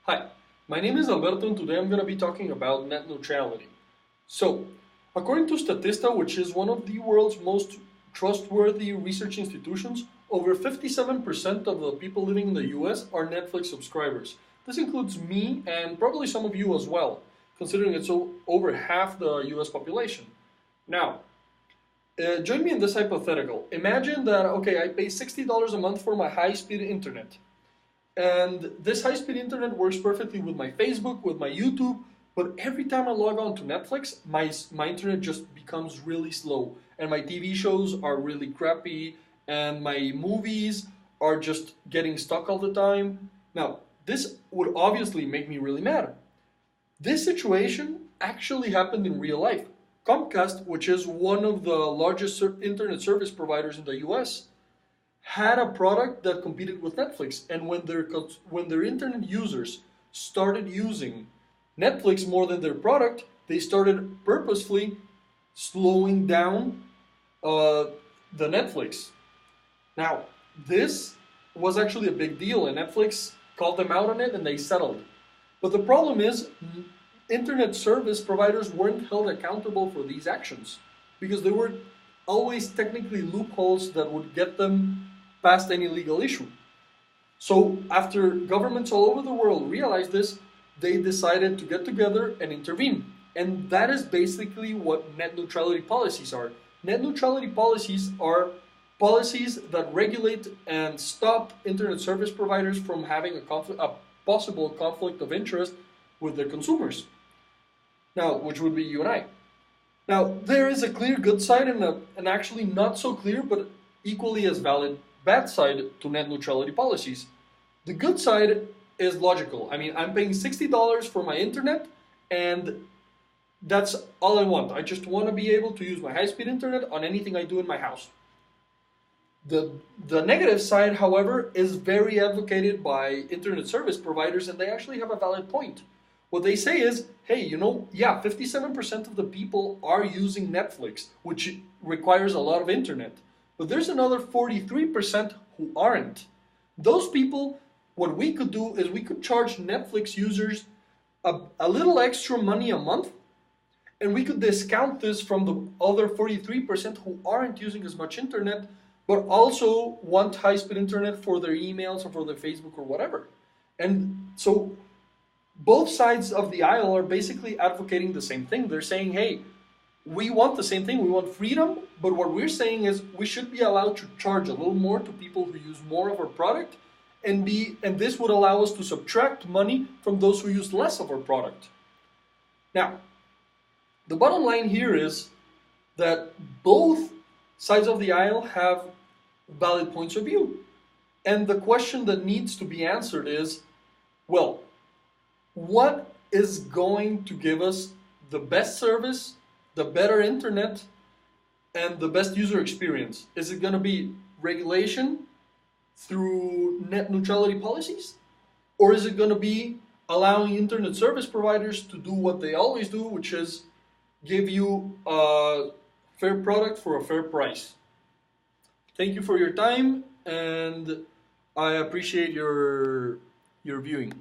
Hi, my name is Alberto and today I'm going to be talking about net neutrality. So, according to Statista, which is one of the world's most trustworthy research institutions, over 57% of the people living in the US are Netflix subscribers. This includes me and probably some of you as well, considering it's over half the US population. Now, join me in this hypothetical. Imagine that, okay, I pay $60 a month for my high-speed internet. And this high-speed internet works perfectly with my Facebook, with my YouTube, but every time I log on to Netflix, my internet just becomes really slow. And my TV shows are really crappy, and my movies are just getting stuck all the time. Now, this would obviously make me really mad. This situation actually happened in real life. Comcast, which is one of the largest internet service providers in the US, had a product that competed with Netflix, and when their internet users started using Netflix more than their product, they started purposefully slowing down the Netflix. Now, this was actually a big deal, and Netflix called them out on it, and they settled. But the problem is, internet service providers weren't held accountable for these actions because there were always technically loopholes that would get them past any legal issue. So after governments all over the world realized this, they decided to get together and intervene. And that is basically what net neutrality policies are. Net neutrality policies are policies that regulate and stop internet service providers from having a possible conflict of interest with their consumers. Now, which would be you and I. Now, there is a clear good side and an actually not so clear but equally as valid bad side to net neutrality policies. The good side is logical. I mean, I'm paying $60 for my internet, and that's all I want. I just want to be able to use my high-speed internet on anything I do in my house. The negative side, however, is very advocated by internet service providers, and they actually have a valid point. What they say is, hey, yeah, 57% of the people are using Netflix, which requires a lot of internet. But there's another 43% who aren't. Those people, what we could do is we could charge Netflix users a little extra money a month, and we could discount this from the other 43% who aren't using as much internet, but also want high-speed internet for their emails or for their Facebook or whatever. And so both sides of the aisle are basically advocating the same thing. They're saying, hey, we want the same thing. We want freedom, but what we're saying is we should be allowed to charge a little more to people who use more of our product, and this would allow us to subtract money from those who use less of our product. Now, the bottom line here is that both sides of the aisle have valid points of view. And the question that needs to be answered is, well, what is going to give us the best service, the better internet, and the best user experience? Is it going to be regulation through net neutrality policies? Or is it going to be allowing internet service providers to do what they always do, which is give you a fair product for a fair price? Thank you for your time, and I appreciate your viewing.